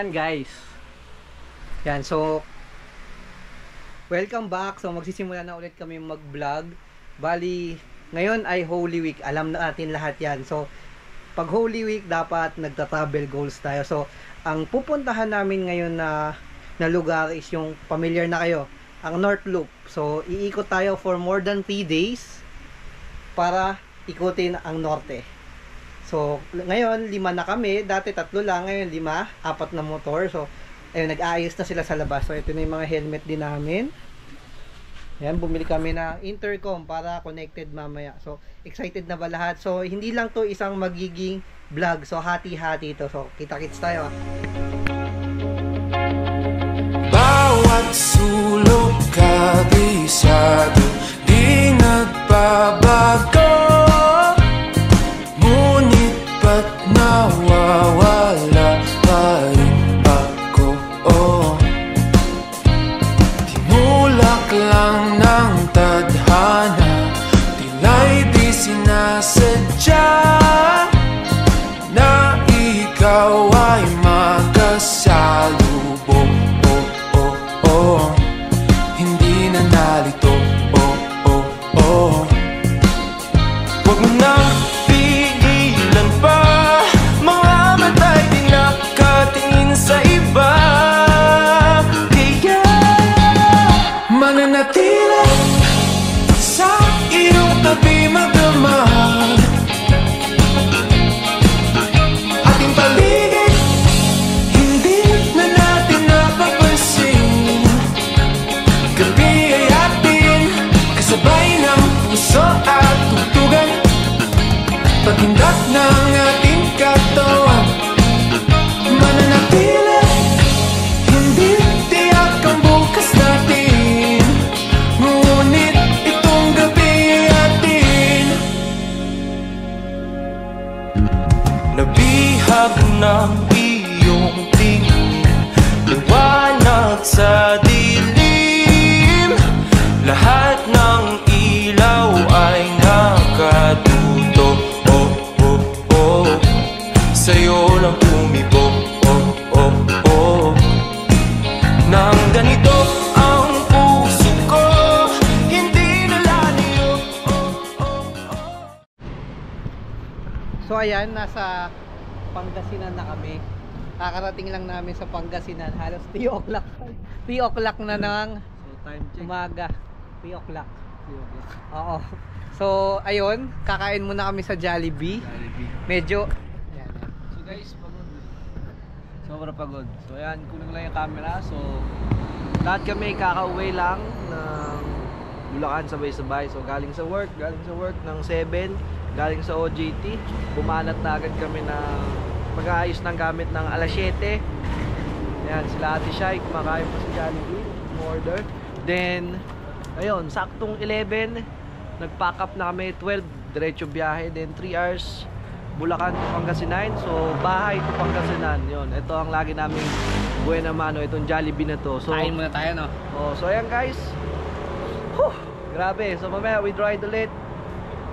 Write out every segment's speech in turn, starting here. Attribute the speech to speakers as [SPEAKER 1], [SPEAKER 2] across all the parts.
[SPEAKER 1] ayan guys. Yan, so welcome back. So magsisimula na ulit kami mag-vlog. Bali, ngayon ay Holy Week. Alam na natin lahat yan. So pag Holy Week, dapat nagta-travel goals tayo. So ang pupuntahan namin ngayon na lugar is yung familiar na kayo, ang North Loop. So iikot tayo for more than 3 days para ikutin ang norte. So, ngayon, 5 na kami. Dati 3 lang. Ngayon, 5. 4 na motor. So, ayun, nag-aayos na sila sa labas. So, ito na yung mga helmet din namin. Ayan, bumili kami ng intercom para connected mamaya. So, excited na ba lahat? So, hindi lang to isang magiging vlog. So, hati-hati ito. So, kita-kits tayo.
[SPEAKER 2] Bawat sulok kabisado, di nagbabago. Nawawala pa rin ako, oh. Timulak lang ng tadhana, tila'y di sinasadya na ikaw ay makasalubong, oh, oh, oh. Hindi na nalito, oh, oh, oh. Huwag mo na paghindak ng ating katawan, mananatili, hindi tiyak ang bukas natin. Ngunit itong gabi atin nabihag ng iyong tingin, liwanag sa dilim. Lahat ng ilaw ay nakatutok, sa'yo lang tumibok, oh, oh, oh. Nang ganito ang puso ko, hindi na lalayo, oh, oh, oh.
[SPEAKER 1] So ayan, nasa Pangasinan na kami. Kakarating lang namin sa Pangasinan. Halos 3 o'clock. 3 o'clock na ng umaga. 3 o'clock. Oo. So ayun, kakain muna kami sa Jollibee. Medyo
[SPEAKER 3] guys, pagod. Sobrang pagod. So ayan, kulang lang yung camera. So lahat kami kakauwi lang ng Bulacan sabay-sabay. So galing sa work ng 7, galing sa OJT. Bumanat na agad kami na pag-aayos ng gamit ng alas 7. Ayan, sila Ate Shai, kumakain pa sa Jollibee, order. Then ayun, saktong 11, nag-pack up na kami. 12, diretso biyahe. Then 3 hours Bulacan to Pangasinan. So bahay to Pangasinan. Yun, ito ang lagi naming buena mano, itong Jollibee na to. So
[SPEAKER 1] kain muna tayo, no?
[SPEAKER 3] Oh, so ayan guys. Grabe. So mamaya we ride ulit.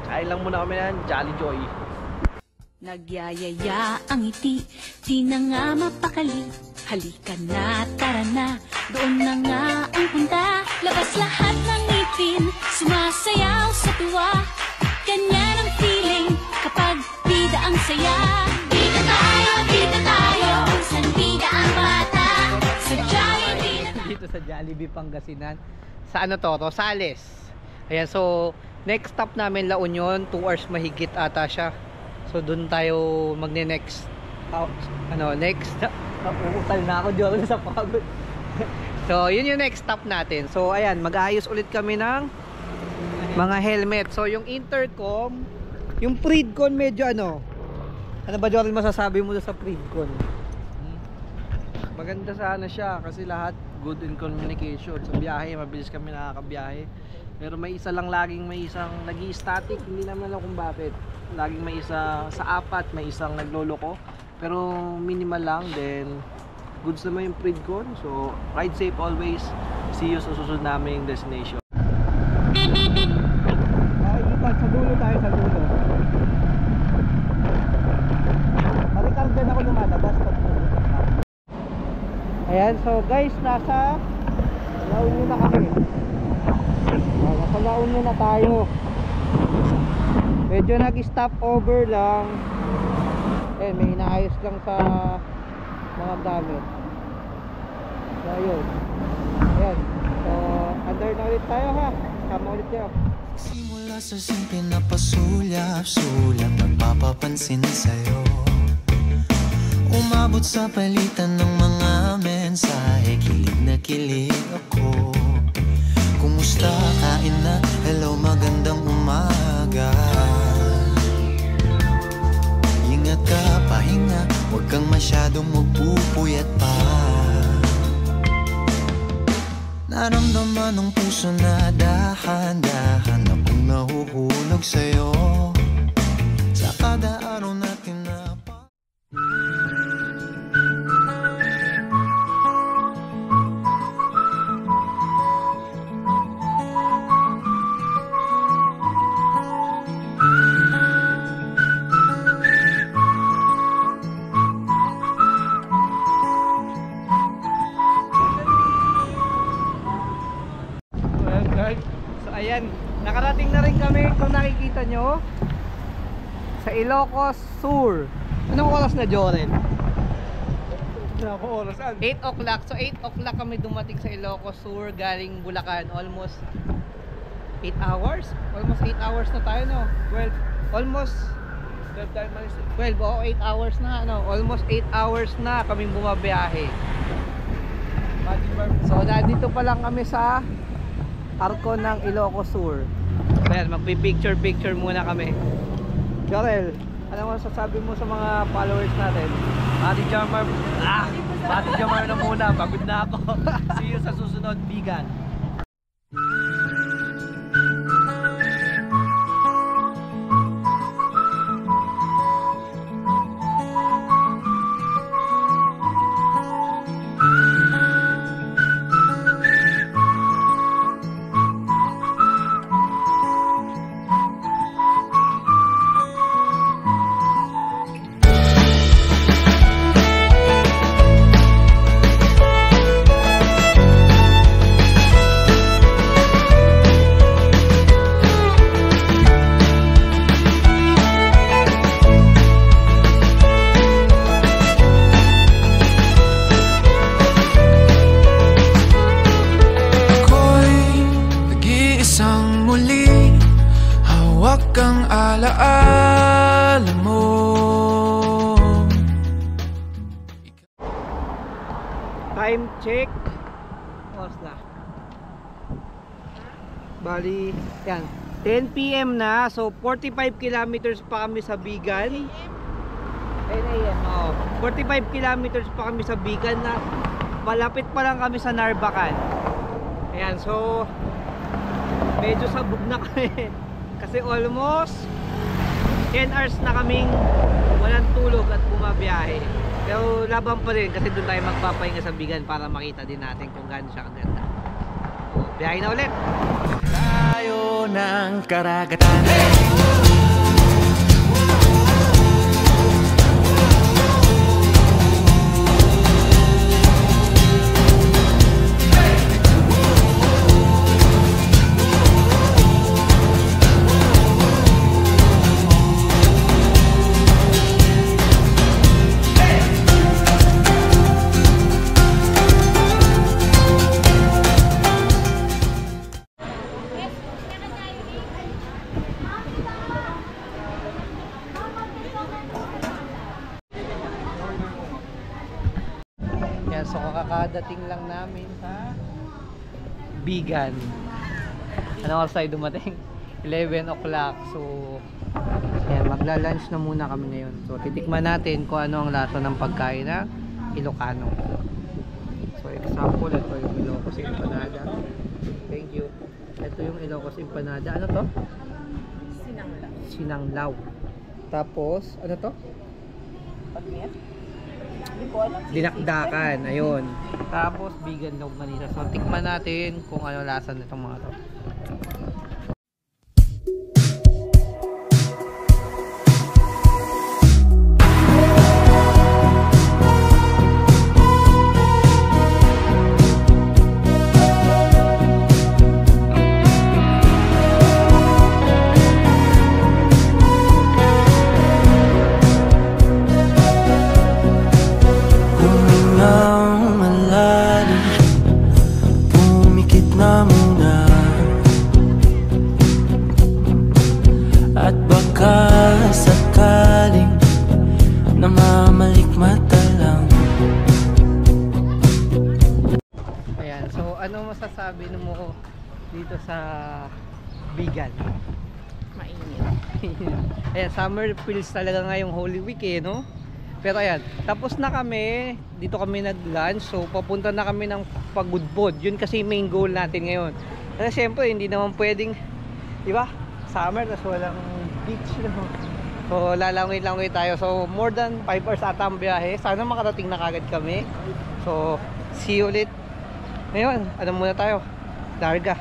[SPEAKER 3] Kain lang muna kami ng Jolly Joy.
[SPEAKER 4] Nagyayaya ang ngiti, di na nga mapakali. Halika na, tara na, doon na nga ang punta. Labas lahat ng ngipin, sumasayaw sa tuwa. Ganyan ang feeling kapag bida ang saya. Bida tayo, san bida ang bata. Sa Jollibee
[SPEAKER 1] dito sa Jollibee Pangasinan. Sa ano to? Rosales. Ayan, so next stop namin La Union, 2 hours mahigit ata siya. So doon tayo magne-next next uutal na ako diyan sa pagod. So yun yung next stop natin. So ayan, mag-aayos ulit kami ng mga helmet. So yung intercom, yung Freedcon medyo ano ba Jordan masasabi mo sa Freedcon?
[SPEAKER 3] Maganda sana siya kasi lahat good in communication. Sa biyahe, mabilis kami nakakabiyahe. Pero may isa lang laging may isang nag-i-static, hindi naman alam kung bakit. Laging may isa sa 4, may isang nagloloko. Pero minimal lang, then goods naman yung Freedcon. So ride safe always. See you sa susunod naming destination.
[SPEAKER 1] Sa dulo tayo, sa dulo. Marikargan ako lumalabas pag Ayan, so guys, nasa La Union na kami. Nasa La Union na tayo. Medyo nag-stop over lang. Ayan, may inaayos lang sa mga gamit. So, ayun. Ayan. So, under na ulit tayo ha. Sama ulit kayo.
[SPEAKER 2] Simula sa simple na pasulyap-sulyap, nagpapapansin sa'yo. Umabot sa palitan ng mga mensahe, kilig na kilig ako. Kumusta, kain na, hello, magandang umaga. Ingat ka, pahinga, huwag kang masyadong magpupuyat pa. Naramdaman ng puso na dahan-dahan akong nahuhulog sa'yo. Sa kada araw natin na
[SPEAKER 1] So ayan, nakarating na rin kami kung nakikita nyo sa Ilocos Sur. Anong oras na, Joren?
[SPEAKER 3] Ako oras
[SPEAKER 1] 8 o'clock. So 8 o'clock kami dumating sa Ilocos Sur galing Bulacan. Almost 8 hours? Almost 8 hours na tayo, no? 12. Almost
[SPEAKER 3] 12 time minus
[SPEAKER 1] 12, oo, 8 hours na, no? Almost 8 hours na kaming bumabiyahe. So nandito pa lang kami sa Arco ng Ilocos Sur. Ayan, magpi-picture muna kami. Jorel, ano mo sasabi mo sa mga followers natin?
[SPEAKER 3] Ate Jamar, Ate Jamar na muna, pagod na ako. See you sa susunod, Bigan.
[SPEAKER 2] kang alaala mo.
[SPEAKER 1] Time check. Oras na. Bali, yan. 10 PM na. So, 45 kilometers pa kami sa Bigan. 10 AM. Oo. 45 kilometers pa kami sa Bigan na malapit pa lang kami sa Narvacan. Ayan, so medyo sabog na kami. Kasi almost 10 hours na kaming walang tulog at bumabiyahe. Pero laban pa rin kasi doon tayo magpapahinga sa Bigan para makita din natin kung gaano siya kaganda. Biyahe na ulit.
[SPEAKER 2] Tayo ng karagatan.
[SPEAKER 1] So kakadating lang namin sa Bigan. Ano oras tayo dumating? 11 o'clock. So ayan, magla-lunch na muna kami ngayon. So titikman natin kung ano ang lasa ng pagkain na Ilocano. So example, ito yung Ilocos Empanada. Thank you. Ito yung Ilocos Empanada. Ano to?
[SPEAKER 5] Sinanglaw.
[SPEAKER 1] Sinanglaw. Tapos ano to?
[SPEAKER 5] Pagmiyat? Hindi ko alam.
[SPEAKER 1] Dinakdakan, ayun. Tapos Bigan Longganisa. So tikman natin kung ano lasa nitong mga to. ano masasabi mo dito sa Bigan?
[SPEAKER 5] Mainit.
[SPEAKER 1] Ayan, summer feels talaga ngayong Holy Week eh, no? Pero ayan, tapos na kami, dito kami nag-lunch, so papunta na kami ng Pagudpod. Yun kasi yung main goal natin ngayon. Kasi syempre, hindi naman pwedeng, di ba? Summer, tapos walang beach, no? So, lalangwit-langwit tayo. So, more than 5 hours ata ang biyahe. Sana makarating na kagad kami. So, see you ulit. Ngayon, ano muna tayo? Larga.